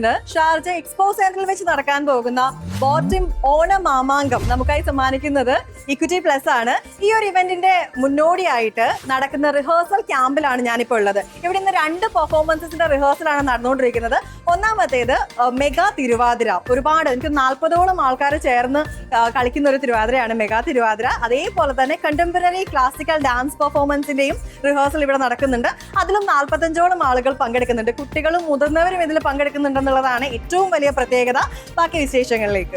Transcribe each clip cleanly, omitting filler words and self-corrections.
എത്തിയിട്ടുണ്ട്. Sharjah expo സെന്ററിൽ വെച്ച് നടക്കാൻ പോകുന്ന ബോട്ടിം ഓണ മാമാങ്കം നമുക്കായി സമ്മാനിക്കുന്നത് ഇക്വിറ്റി പ്ലസ് ആണ്. ഈ ഒരു ഇവന്റിന്റെ മുന്നോടിയായിട്ട് നടക്കുന്ന റിഹേഴ്സൽ ക്യാമ്പിലാണ് ഞാനിപ്പോൾ ഉള്ളത്. ഇവിടെ ഇന്ന് 2 പെർഫോമൻസസിന്റെ റിഹേഴ്സലാണ് നടന്നുകൊണ്ടിരിക്കുന്നത്. ഒന്നാമത്തേത് മെഗാ തിരുവാതിര. ഒരുപാട് എനിക്ക് 40ഓളം ആൾക്കാർ ചേർന്ന് കളിക്കുന്ന ഒരു തിരുവാതിരയാണ് മെഗാ തിരുവാതിര. അതേപോലെ തന്നെ കണ്ടംപററി ക്ലാസിക്കൽ ഡാൻസ് പെർഫോമൻസിന്റെയും റിഹേഴ്സൽ ഇവിടെ നടക്കുന്നുണ്ട്. അതിലും 45ഓളം ആളുകൾ പങ്കെടുക്കുന്നുണ്ട്. കുട്ടികളും മുതിർന്നവരും ഇതിൽ പങ്കെടുക്കുന്നുണ്ടെന്നുള്ളതാണ് ഏറ്റവും വലിയ പ്രത്യേകത. ബാക്കി വിശേഷങ്ങളിലേക്ക്.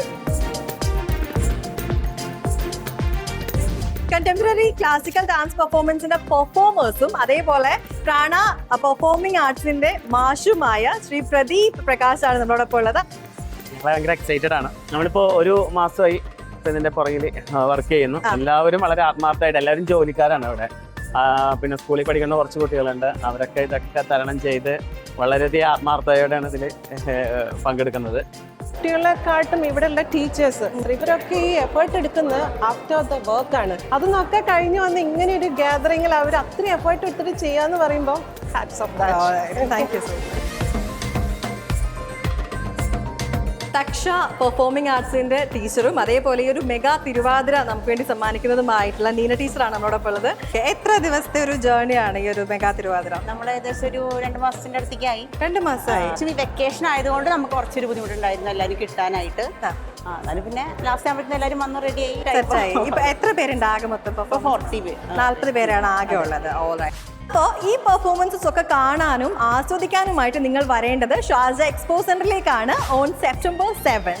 കണ്ടംപററി ക്ലാസിക്കൽ ഡാൻസ് പെർഫോമൻസിന്റെ പെർഫോമേഴ്സും അതേപോലെ പ്രാണ പെർഫോമിംഗ് ആർട്സിന്റെ മാഷുമായ ശ്രീ പ്രദീപ് പ്രകാശാണ് നമ്മളോടൊപ്പം ഉള്ളത്. ഭയങ്കര എക്സൈറ്റഡ് ആണ്. നമ്മളിപ്പോ 1 മാസമായി ഇതിന്റെ പുറകിൽ വർക്ക് ചെയ്യുന്നു. എല്ലാവരും വളരെ ആത്മാർത്ഥമായിട്ട്, എല്ലാവരും ജോലിക്കാരാണ് ഇവിടെ. പിന്നെ സ്കൂളിൽ പഠിക്കുന്ന കുറച്ച് കുട്ടികളുണ്ട്. അവരൊക്കെ ഇതൊക്കെ തരണം ചെയ്ത് വളരെയധികം ആത്മാർത്ഥതയോടെയാണ് ഇതിൽ പങ്കെടുക്കുന്നത്. കുട്ടികളെക്കാട്ടും ഇവിടെയുള്ള ടീച്ചേഴ്സ് ഇവരൊക്കെ ഈ എഫേർട്ട് എടുക്കുന്നത് ആഫ്റ്റർ ദ വർക്ക് ആണ്. അതൊന്നൊക്കെ കഴിഞ്ഞ് വന്ന് ഇങ്ങനെ ഒരു ഗ്യാതറിംഗിൽ അവർ അത്രയും എഫേർട്ട് എടുത്തിട്ട് ചെയ്യാന്ന് പറയുമ്പോൾ hats off that. Thank you so much. Thaksha performing ആർട്സിന്റെ ടീച്ചറും അതേപോലെ ഈ ഒരു മെഗാ തിരുവാതിര നമുക്ക് വേണ്ടി സമ്മാനിക്കുന്നതുമായിട്ടുള്ള നീന ടീച്ചറാണ് നമ്മളോടൊപ്പം ഉള്ളത്. എത്ര ദിവസത്തെ ഒരു ജേർണിയാണ് ഈ ഒരു മെഗാ തിരുവാതിര? നമ്മൾ ഏകദേശം ഒരു 2 മാസത്തിന്റെ അടുത്തേക്കായി. 2 മാസമായി. വെക്കേഷൻ ആയതുകൊണ്ട് നമുക്ക് കുറച്ചൊരു ബുദ്ധിമുട്ടുണ്ടായിരുന്നു എല്ലാവരും കിട്ടാനായിട്ട്. എന്നാലും പിന്നെ ലാസ്റ്റ് ആകുമ്പോഴത്തേക്കും എല്ലാവരും വന്ന് റെഡി ആയി. ഇപ്പൊ എത്ര പേരുണ്ട് ആകെ മൊത്തം? 40 പേര്. 40 പേരാണ് ആകെ ഉള്ളത്. അപ്പോൾ ഈ പെർഫോമൻസസ് ഒക്കെ കാണാനും ആസ്വദിക്കാനുമായിട്ട് നിങ്ങൾ വരേണ്ടത് ഷാർജ എക്സ്പോ സെന്ററിലേക്കാണ്. ഓൺ സെപ്റ്റംബർ 7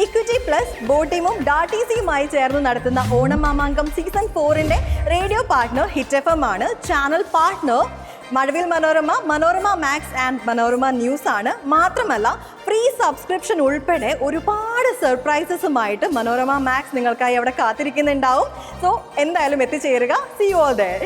ഇക്വിറ്റി പ്ലസ് ബോട്ടിമും ഡാർട്ടീസിയുമായി ചേർന്ന് നടത്തുന്ന ഓണം മാമാങ്കം സീസൺ 4ന്റെ റേഡിയോ പാർട്ട്ണർ ഹിറ്റ് FM ആണ്. Channel partner Mazhavil Manorama, Manorama max and Manorama news ആണ്. മാത്രമല്ല ഫ്രീ സബ്സ്ക്രിപ്ഷൻ ഉൾപ്പെടെ ഒരുപാട് സർപ്രൈസസുമായിട്ട് മനോരമ മാക്സ് നിങ്ങൾക്കായി അവിടെ കാത്തിരിക്കുന്നുണ്ടാവും. സോ എന്തായാലും എത്തിച്ചേരുക. See you all there.